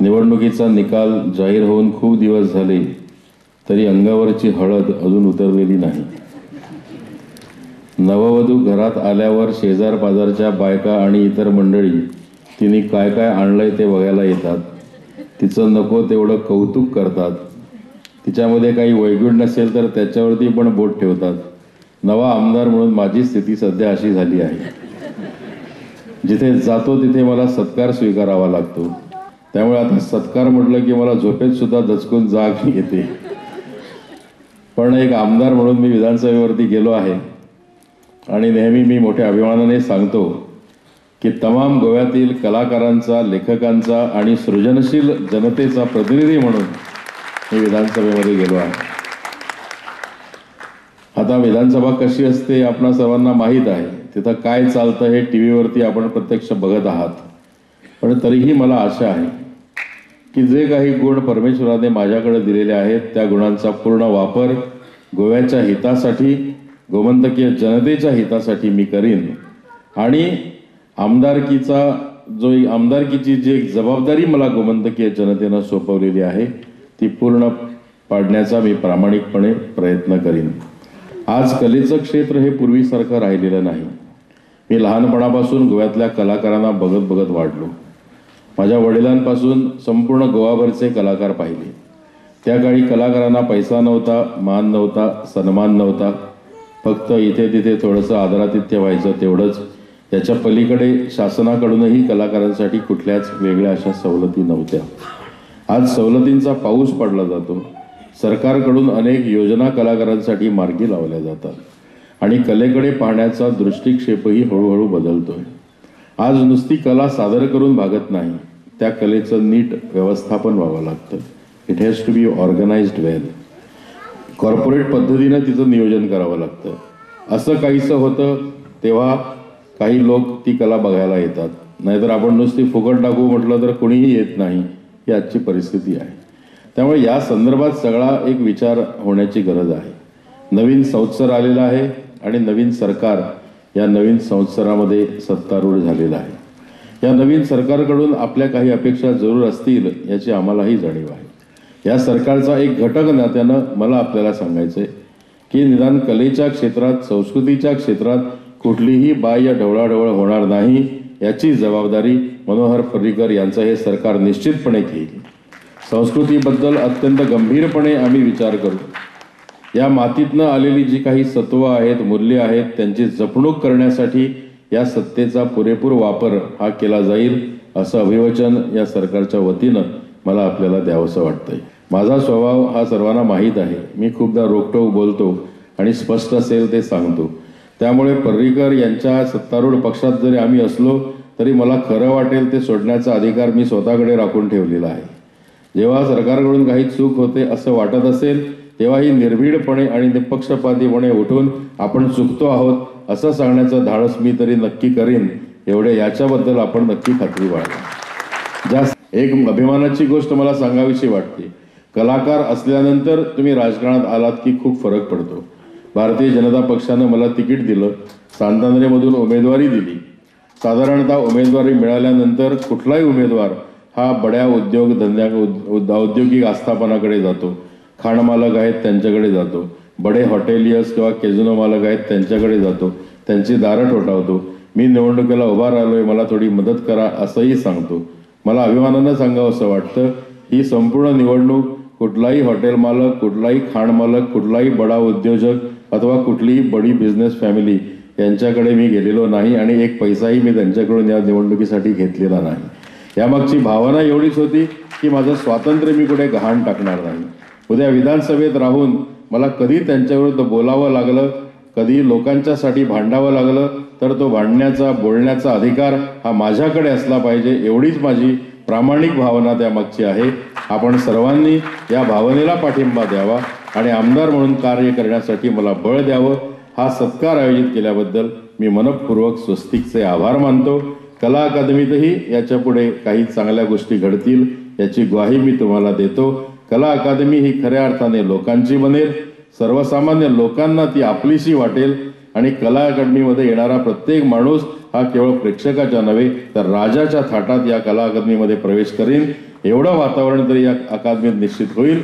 निवडणुकीचा निकाल जाहीर होऊन खूप दिवस झाले तरी अंगावरची हळद अजून उतरलेली नाही। नववधू घरात आल्यावर शेजार पाजारच्या बायका आणि इतर मंडळी तिने काय काय आणलंय ते बघायला येतात। तिचं नको तेवढं कौतुक करतात। तिच्यामध्ये काही वैगुण्य नसेल तर त्याच्यावरती पण बोट ठेवतात। नवा आमदार म्हणून माझी स्थिती सध्या अशी झाली आहे, जिथे जातो तिथे मला सत्कार स्वीकारावा लागतो। त्यामुळे आता सत्कार म्हटलं की मला झोपेत सुद्धा दचकून जाग येते। पण एक आमदार म्हणून मी विधानसभेवरती गेलो आहे आणि नेहमी मी मोठ्या अभिमानाने सांगतो की तमाम गोव्यातील कलाकारांचा, लेखकांचा आणि सृजनशील जनतेचा प्रतिनिधी म्हणून मी विधानसभेमध्ये गेलो आहे। आता विधानसभा कशी असते आपणा सर्वांना माहीत आहे। तिथं काय चालतं हे टीव्हीवरती आपण प्रत्यक्ष बघत आहात। पण तरीही मला आशा आहे की जे काही गुण परमेश्वराने माझ्याकडे दिलेले आहेत त्या गुणांचा पूर्ण वापर गोव्याच्या हितासाठी, गोमंतकीय जनतेच्या हितासाठी मी करीन आणि आमदारकीची जी जबाबदारी मला गोमंतकीय जनतेनं सोपवलेली आहे ती पूर्ण पाडण्याचा मी प्रामाणिकपणे प्रयत्न करीन। आज कलेचं क्षेत्र हे पूर्वीसारखं राहिलेलं नाही। मी लहानपणापासून गोव्यातल्या कलाकारांना बघत वाढलो। माझ्या वडिलांपासून संपूर्ण गोवाभरचे कलाकार पाहिले। त्या काळी कलाकारांना पैसा नव्हता, मान नव्हता, सन्मान नव्हता। फक्त इथे तिथे थोडंसं आदरातिथ्य व्हायचं तेवढंच। याच्या पलीकडे शासनाकडूनही कलाकारांसाठी कुठल्याच वेगळ्या अशा सवलती नव्हत्या। आज सवलतींचा पाऊस पडला जातो। सरकारकडून अनेक योजना कलाकारांसाठी मार्गी लावल्या जातात आणि कलेकडे पाहण्याचा दृष्टिक्षेपही हळूहळू बदलतोय। आज नुसती कला सादर करून भागत नाही, त्या कलेचं नीट व्यवस्थापन व्हावं लागतं। It has to be organised well. Corporate पद्धतीनं तिचं नियोजन करावं लागतं। असं काहीसं होतं तेव्हा काही लोक ती कला बघायला येतात, नाहीतर आपण नुसती फुकट टाकू म्हटलं तर कुणीही येत नाही। ही आजची परिस्थिती आहे। त्यामुळे या संदर्भात सगळा एक विचार होण्याची गरज आहे। नवीन संवत्सर आलेला आहे आणि नवीन सरकार या नवीन संवत्सरामध्ये सत्तारूढ झालेलं आहे। या नवीन सरकारकडून आपल्या काही अपेक्षा जरूर असतील याची आम्हालाही जाणीव आहे। या सरकारचा एक घटक नात्यानं मला आपल्याला सांगायचंय की निदान कलेच्या क्षेत्रात, संस्कृतीच्या क्षेत्रात कुठलीही बाह्य ढवळाढवळ होणार नाही याची जबाबदारी मनोहर पर्रीकर यांचं हे सरकार निश्चितपणे घेईल। संस्कृतीबद्दल अत्यंत गंभीरपणे आम्ही विचार करू। या मातीतनं आलेली जी काही सत्व आहेत, मूल्य आहेत, त्यांची जपणूक करण्यासाठी या सत्तेचा पुरेपूर वापर हा केला जाईल असं अभिवचन या सरकारच्या वतीनं मला आपल्याला द्यावंसं वाटतंय। माझा स्वभाव हा सर्वांना माहीत आहे। मी खूपदा रोखठोक बोलतो आणि स्पष्ट असेल ते सांगतो। त्यामुळे पर्रीकर यांच्या सत्तारूढ पक्षात जरी आम्ही असलो तरी मला खरं वाटेल ते सोडण्याचा अधिकार मी स्वतःकडे राखून ठेवलेला आहे। जेव्हा सरकारकडून काही चूक होते असं वाटत असेल तेव्हाही निर्भीडपणे आणि निपक्षपातीपणे उठून आपण चुकतो आहोत असं सांगण्याचं धाडस मी तरी नक्की करीन, एवढे याच्याबद्दल आपण नक्की खात्री बाळगा। एक अभिमानाची गोष्ट मला सांगावीशी वाटते। कलाकार असल्यानंतर तुम्ही राजकारणात आलात की खूप फरक पडतो। भारतीय जनता पक्षानं मला तिकीट दिलं, सांतांद्रेमधून उमेदवारी दिली। साधारणतः उमेदवारी मिळाल्यानंतर कुठलाही उमेदवार हा बड्या औद्योगिक आस्थापनाकडे जातो, खाणमालक आहेत त्यांच्याकडे जातो, बडे हॉटेलियर्स किंवा कॅझिनो मालक आहेत त्यांच्याकडे जातो, त्यांची दारं ठोठावतो। मी निवडणुकीला उभा राहिलोय, मला थोडी मदत करा असंही सांगतो। मला अभिमानानं सांगावं असं वाटतं ही संपूर्ण निवडणूक कुठलाही हॉटेल मालक, कुठलाही खाण मालक, कुठलाही बडा उद्योजक अथवा कुठलीही बडी बिझनेस फॅमिली यांच्याकडे मी गेलेलो नाही आणि एक पैसाही मी त्यांच्याकडून या निवडणुकीसाठी घेतलेला नाही। यामागची भावना एवढीच होती की माझं स्वातंत्र्य मी कुठे गहाण टाकणार नाही। उद्या विधानसभेत राहून मला कधी त्यांच्याविरुद्ध बोलावं लागलं, कधी लोकांच्यासाठी भांडावं लागलं तर तो भांडण्याचा, बोलण्याचा अधिकार हा माझ्याकडे असला पाहिजे, एवढीच माझी प्रामाणिक भावना त्यामागची आहे। आपण सर्वांनी या भावनेला पाठिंबा द्यावा आणि आमदार म्हणून कार्य करण्यासाठी मला बळ द्यावं। हा सत्कार आयोजित केल्याबद्दल मी मनपूर्वक स्वस्तिकचे आभार मानतो। कला अकादमीतही याच्या पुढे काही चांगल्या गोष्टी घडतील याची ग्वाही मी तुम्हाला देतो। कला अकादमी ही खऱ्या अर्थाने लोकांची बनेल, सर्वसामान्य लोकांना ती आपलीशी वाटेल आणि कला अकादमीमध्ये येणारा प्रत्येक माणूस हा केवळ प्रेक्षकाचा नव्हे तर राजाच्या थाटात या कला अकादमीमध्ये प्रवेश करेल एवढं वातावरण तरी या अकादमीत निश्चित होईल